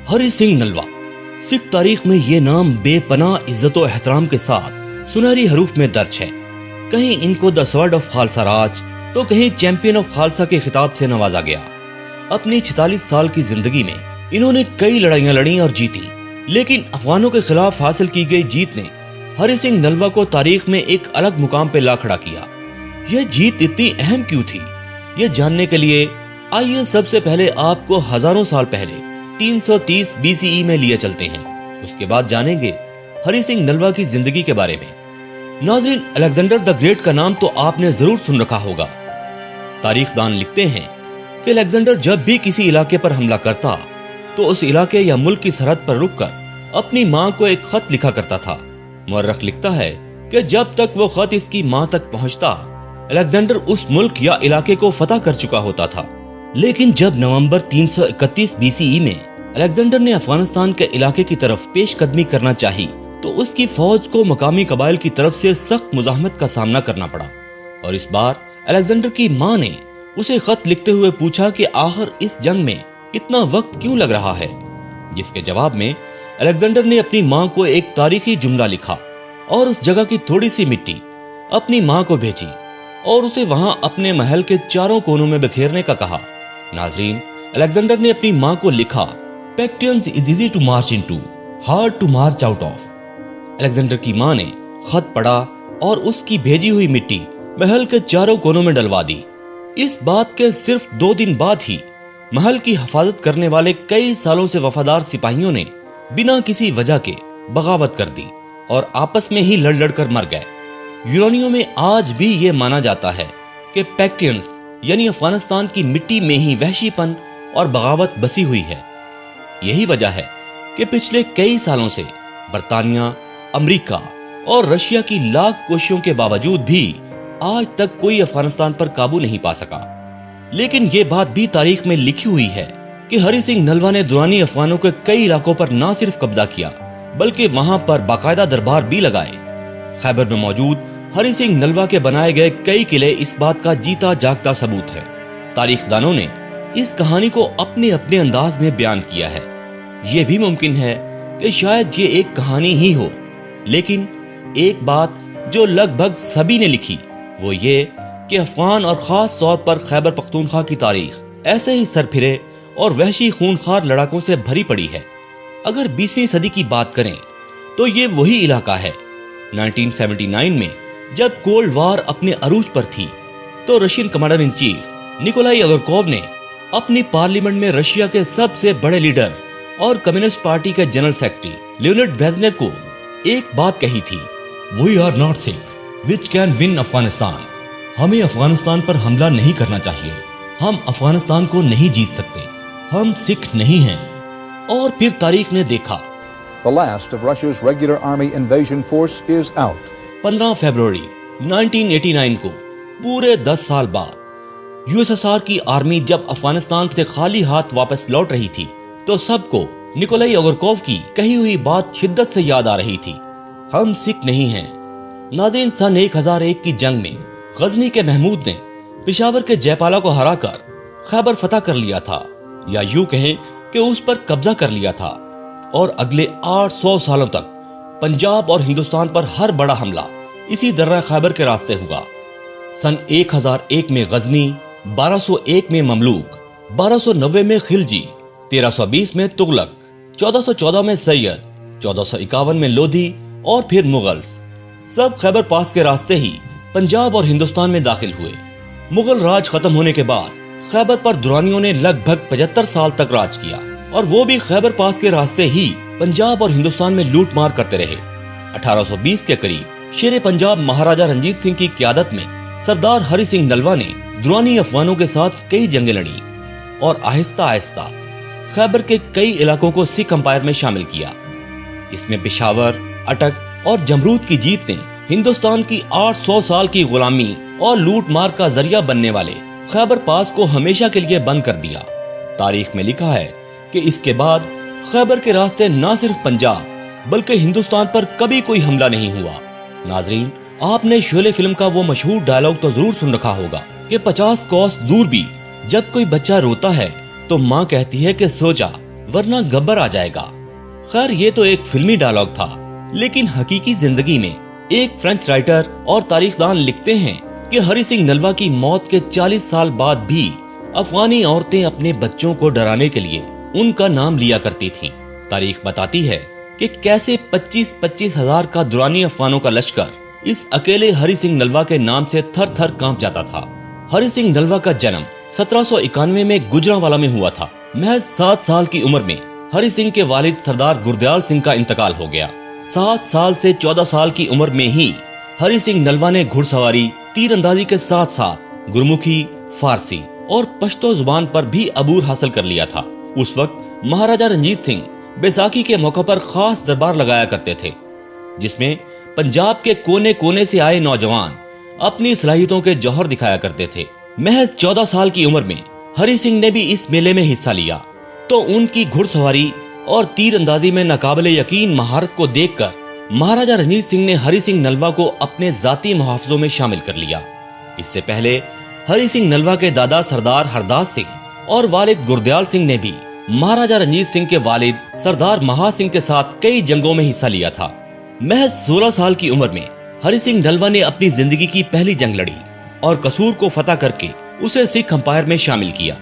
ہری سنگھ نلوا سکھ تاریخ میں یہ نام بے پناہ عزت و احترام کے ساتھ سنہری حروف میں درج ہے۔ کہیں ان کو دا سورڈ آف خالصہ راج تو کہیں چیمپئن آف خالصہ کے خطاب سے نوازا گیا۔ اپنی 46 سال کی زندگی میں انہوں نے کئی لڑائیاں لڑیں اور جیتی، لیکن افغانوں کے خلاف حاصل کی گئی جیت نے ہری سنگھ نلوا کو تاریخ میں ایک الگ مقام پہ لا کھڑا کیا۔ یہ جیت اتنی اہم کیوں تھی، یہ جاننے کے لیے آئیے سب سے پہلے آپ کو ہزاروں سال پہلے 330 BCE میں لیے چلتے ہیں۔ اس کے بعد جانیں گے ہری سنگھ نلوا کی زندگی کے بارے میں۔ ناظرین، الیگزینڈر دا گریٹ کا نام تو آپ نے ضرور سن رکھا ہوگا۔ تاریخ دان لکھتے ہیں کہ الیگزینڈر جب بھی کسی علاقے پر حملہ کرتا تو اس علاقے یا ملک کی سرحد پر رک کر اپنی ماں کو ایک خط لکھا کرتا تھا۔ مورخ لکھتا ہے کہ جب تک وہ خط اس کی ماں تک پہنچتا الیگزینڈر اس ملک یا علاقے کو فتح کر چکا ہوتا تھا۔ لیکن جب نومبر 331 BCE میں الیگزینڈر نے افغانستان کے علاقے کی طرف پیش قدمی کرنا چاہی تو اس کی فوج کو مقامی قبائل کی طرف سے سخت مزاحمت کا سامنا کرنا پڑا، اور اس بار الیگزینڈر کی ماں نے اسے خط لکھتے ہوئے پوچھا کہ آخر اس جنگ میں اتنا وقت کیوں لگ رہا ہے، جس کے جواب میں الیگزینڈر نے اپنی ماں کو ایک تاریخی جملہ لکھا اور اس جگہ کی تھوڑی سی مٹی اپنی ماں کو بھیجی اور اسے وہاں اپنے محل کے چاروں کونوں میں بکھیرنے کا کہا۔ ناظرین، الیگزینڈر نے اپنی ماں کو لکھا پیکٹینز is easy to march into, hard to march out of. Alexander کی ماں نے خط پڑھا اور اس کی بھیجی ہوئی مٹی محل کے چاروں کونوں میں ڈلوا دی۔ اس بات کے صرف 2 دن بعد ہی محل کی حفاظت کرنے والے کئی سالوں سے وفادار سپاہیوں نے بنا کسی وجہ کے بغاوت کر دی اور آپس میں ہی لڑ لڑ کر مر گئے۔ یونانیوں میں آج بھی یہ مانا جاتا ہے کہ پیکٹینز یعنی افغانستان کی مٹی میں ہی وحشی پن اور بغاوت بسی ہوئی ہے۔ یہی وجہ ہے کہ پچھلے کئی سالوں سے برطانیہ، امریکہ اور رشیا کی لاکھ کوششوں کے باوجود بھی آج تک کوئی افغانستان پر قابو نہیں پا سکا۔ لیکن یہ بات بھی تاریخ میں لکھی ہوئی ہے کہ ہری سنگھ نلوا نے دورانی افغانوں کے کئی علاقوں پر نہ صرف قبضہ کیا بلکہ وہاں پر باقاعدہ دربار بھی لگائے۔ خیبر میں موجود ہری سنگھ نلوا کے بنائے گئے کئی قلعے اس بات کا جیتا جاگتا ثبوت ہے۔ تاریخ دانوں نے اس کہانی کو اپنے اپنے انداز میں بیان کیا ہے۔ یہ بھی ممکن ہے کہ شاید یہ ایک کہانی ہی ہو، لیکن ایک بات جو لگ بھگ سبھی نے لکھی وہ یہ کہ افغان اور خاص طور پر خیبر پختونخوا کی تاریخ ایسے ہی سر پھرے اور وحشی خونخوار لڑاکوں سے بھری پڑی ہے۔ اگر 20ویں صدی کی بات کریں تو یہ وہی علاقہ ہے۔ 1979 میں جب کولڈ وار اپنے عروج پر تھی تو Russian commander in chief Nikolai Ogarkov نے اپنی پارلیمنٹ میں رشیا کے سب سے بڑے لیڈر اور کمیونسٹ پارٹی کے جنرل سیکرٹری لیونڈ بریزنیو کو ایک بات کہی تھی، "We are not sick which can win Afghanistan." ہمیں افغانستان پر حملہ نہیں کرنا چاہیے، ہم افغانستان کو نہیں جیت سکتے، ہم سکھ نہیں ہیں۔ اور پھر تاریخ نے دیکھا The last of Russia's regular army invasion force is out. 15 فروری 1989 کو پورے 10 سال بعد USSR کی آرمی جب افغانستان سے خالی ہاتھ واپس لوٹ رہی تھی تو سب کو نکولائی اگرکوو کی کہی ہوئی بات شدت سے یاد آ رہی تھی، ہم سکھ نہیں ہیں۔ ناظرین، سن 1001 کی جنگ میں غزنی کے محمود نے پشاور کے جے پالا کو ہرا کر خیبر فتح کر لیا تھا، یا یوں کہیں کہ اس پر قبضہ کر لیا تھا، اور اگلے 800 سالوں تک پنجاب اور ہندوستان پر ہر بڑا حملہ اسی درہ خیبر کے راستے ہوا۔ سن 1001 میں غزنی، 1201 میں مملوک، 1290 میں خلجی، 1320 میں تغلق، 1414 میں سید، 1451 میں لودھی اور پھر مغلز، سب خیبر پاس کے راستے ہی پنجاب اور ہندوستان میں داخل ہوئے۔ مغل راج ختم ہونے کے بعد خیبر پر درانیوں نے لگ بھگ 75 سال تک راج کیا، اور وہ بھی خیبر پاس کے راستے ہی پنجاب اور ہندوستان میں لوٹ مار کرتے رہے۔ 1820 کے قریب شیر پنجاب مہاراجہ رنجیت سنگھ کی قیادت میں سردار ہری سنگھ نلوا نے درانی افغانوں کے ساتھ کئی جنگیں لڑی اور آہستہ آہستہ خیبر کے کئی علاقوں کو سکھ امپائر میں شامل کیا۔ اس میں پشاور، اٹک اور جمرود کی جیت نے ہندوستان کی 800 سال کی غلامی اور لوٹ مار کا ذریعہ بننے والے خیبر پاس کو ہمیشہ کے لیے بند کر دیا۔ تاریخ میں لکھا ہے کہ اس کے بعد خیبر کے راستے نہ صرف پنجاب بلکہ ہندوستان پر کبھی کوئی حملہ نہیں ہوا۔ ناظرین، آپ نے شعلے فلم کا وہ مشہور ڈائلاگ تو ضرور سن رکھا ہوگا کہ 50 کوس دور بھی جب کوئی بچہ روتا ہے تو ماں کہتی ہے کہ سو جا، ورنہ گبر آ جائے گا۔ خیر یہ تو ایک فلمی ڈائلاگ تھا، لیکن حقیقی زندگی میں ایک فرینچ رائٹر اور تاریخ دان لکھتے ہیں کہ ہری سنگھ نلوا کی موت کے 40 سال بعد بھی افغانی عورتیں اپنے بچوں کو ڈرانے کے لیے ان کا نام لیا کرتی تھیں۔ تاریخ بتاتی ہے کہ کیسے 25 ہزار کا درانی افغانوں کا لشکر اس اکیلے ہری سنگھ نلوا کے نام سے تھر تھر کانپ جاتا تھا۔ ہری سنگھ نلوا کا جنم 1791 میں گجرانوالہ میں ہوا تھا۔ محض 7 سال کی عمر میں ہری سنگھ کے والد سردار گردیال سنگھ کا انتقال ہو گیا۔ 7 سال سے 14 سال کی عمر میں ہی ہری سنگھ نلوا نے گھڑ سواری، تیر اندازی کے ساتھ ساتھ گرمکھی، فارسی اور پشتو زبان پر بھی عبور حاصل کر لیا تھا۔ اس وقت مہاراجہ رنجیت سنگھ بیساکھی کے موقع پر خاص دربار لگایا کرتے تھے، جس میں پنجاب کے کونے کونے سے آئے نوجوان اپنی صلاحیتوں کے جوہر دکھایا کرتے تھے۔ محض 14 سال کی عمر میں ہری سنگھ نے بھی اس میلے میں حصہ لیا تو ان کی گھڑ سواری اور تیر اندازی میں ناقابل یقین مہارت کو دیکھ کر مہاراجہ رنجیت سنگھ نے ہری سنگھ نلوا کو اپنے ذاتی محافظوں میں شامل کر لیا۔ اس سے پہلے ہری سنگھ نلوا کے دادا سردار ہرداس سنگھ اور والد گردیال سنگھ نے بھی مہاراجہ رنجیت سنگھ کے والد سردار مہا سنگھ کے ساتھ کئی جنگوں میں حصہ لیا تھا۔ محض 16 سال کی عمر میں ہری سنگھ نلوا نے اپنی زندگی کی پہلی جنگ لڑی اور قصور کو فتح کر کے اسے سکھ امپائر میں شامل کیا۔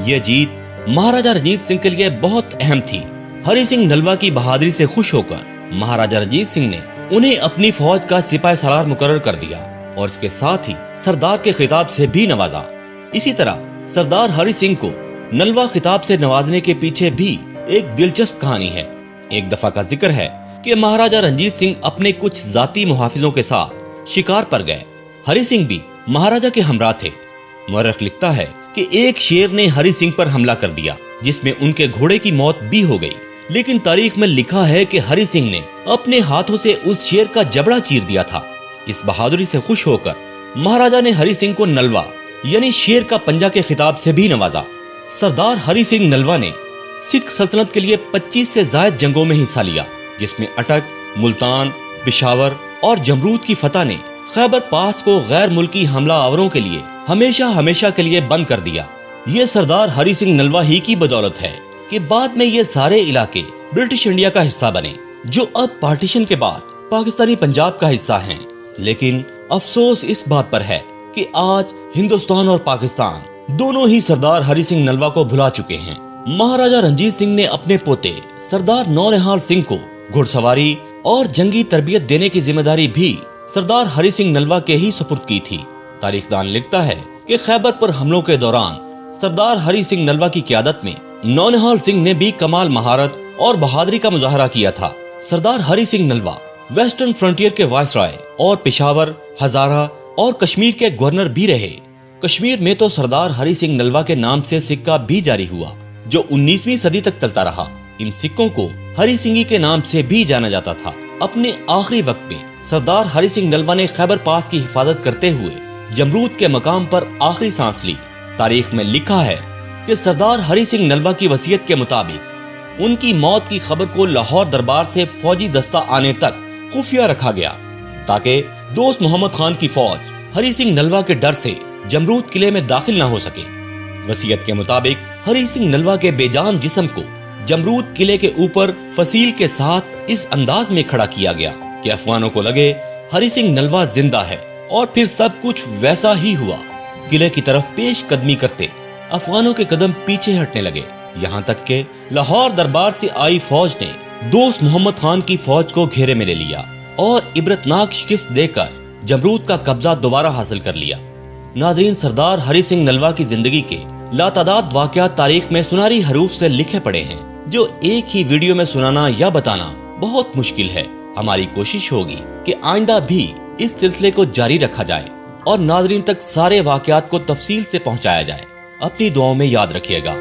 یہ جیت مہاراجہ رنجیت سنگھ کے لیے بہت اہم تھی۔ ہری سنگھ نلوا کی بہادری سے خوش ہو کر مہاراجہ رنجیت سنگھ نے انہیں اپنی فوج کا سپاہ سالار مقرر کر دیا اور اس کے ساتھ ہی سردار کے خطاب سے بھی نوازا۔ اسی طرح سردار ہری سنگھ کو نلوا خطاب سے نوازنے کے پیچھے بھی ایک دلچسپ کہانی ہے۔ ایک دفعہ کا ذکر ہے کہ مہاراجہ رنجیت سنگھ اپنے کچھ ذاتی محافظوں کے ساتھ شکار پر گئے۔ ہری سنگھ بھی مہاراجہ کے ہمراہ تھے۔ مورخ لکھتا ہے کہ ایک شیر نے ہری سنگھ پر حملہ کر دیا جس میں ان کے گھوڑے کی موت بھی ہو گئی، لیکن تاریخ میں لکھا ہے کہ ہری سنگھ نے اپنے ہاتھوں سے اس شیر کا جبڑا چیر دیا تھا۔ اس بہادری سے خوش ہو کر مہاراجہ نے ہری سنگھ کو نلوا یعنی شیر کا پنجہ کے خطاب سے بھی نوازا۔ سردار ہری سنگھ نلوا نے سکھ سلطنت کے لیے 25 سے زائد جنگوں میں حصہ لیا، جس میں اٹک، ملتان، پشاور اور جمرود کی فتح نے خیبر پاس کو غیر ملکی حملہ آوروں کے لیے ہمیشہ کے لیے بند کر دیا۔ یہ سردار ہری سنگھ نلوا ہی کی بدولت ہے کہ بعد میں یہ سارے علاقے برٹش انڈیا کا حصہ بنے، جو اب پارٹیشن کے بعد پاکستانی پنجاب کا حصہ ہیں۔ لیکن افسوس اس بات پر ہے کہ آج ہندوستان اور پاکستان دونوں ہی سردار ہری سنگھ نلوا کو بھلا چکے ہیں۔ مہاراجہ رنجیت سنگھ نے اپنے پوتے سردار نونہال سنگھ کو گھڑ سواری اور جنگی تربیت دینے کی ذمہ داری بھی سردار ہری سنگھ نلوا کے ہی سپرد کی تھی۔ تاریخ دان لکھتا ہے کہ خیبر پر حملوں کے دوران سردار ہری سنگھ نلوا کی قیادت میں نونہال سنگھ نے بھی کمال مہارت اور بہادری کا مظاہرہ کیا تھا۔ سردار ہری سنگھ نلوا ویسٹرن فرنٹیئر کے وائس رائے اور پشاور، ہزارہ اور کشمیر کے گورنر بھی رہے۔ کشمیر میں تو سردار ہری سنگھ نلوا کے نام سے سکہ بھی جاری ہوا جو 19ویں صدی تک چلتا رہا۔ ان سکوں کو ہری سنگھی کے نام سے بھی جانا جاتا تھا۔ اپنے آخری وقت میں سردار ہری سنگھ نلوا نے خیبر پاس کی حفاظت کرتے ہوئے جمرود کے مقام پر آخری سانس لی۔ تاریخ میں لکھا ہے کہ سردار ہری سنگھ نلوا کی وصیت کے مطابق ان کی موت کی خبر کو لاہور دربار سے فوجی دستہ آنے تک خفیہ رکھا گیا تاکہ دوست محمد خان کی فوج ہری سنگھ نلوا کے ڈر سے جمرود قلعے میں داخل نہ ہو سکے۔ وصیت کے مطابق ہری سنگھ نلوا کے بے جان جسم کو جمرود قلعے کے اوپر فصیل کے ساتھ اس انداز میں کھڑا کیا گیا کہ افغانوں کو لگے ہری سنگھ نلوا زندہ ہے، اور پھر سب کچھ ویسا ہی ہوا۔ قلعے کی طرف پیش قدمی کرتے افغانوں کے قدم پیچھے ہٹنے لگے، یہاں تک کہ لاہور دربار سے آئی فوج نے دوست محمد خان کی فوج کو گھیرے میں لے لیا اور عبرتناک شکست دے کر جمرود کا قبضہ دوبارہ حاصل کر لیا۔ ناظرین، سردار ہری سنگھ نلوا کی زندگی کے لاتعداد واقعات تاریخ میں سنہری حروف سے لکھے پڑے ہیں، جو ایک ہی ویڈیو میں سنانا یا بتانا بہت مشکل ہے۔ ہماری کوشش ہوگی کہ آئندہ بھی اس سلسلے کو جاری رکھا جائے اور ناظرین تک سارے واقعات کو تفصیل سے پہنچایا جائے۔ اپنی دعاؤں میں یاد رکھیے گا۔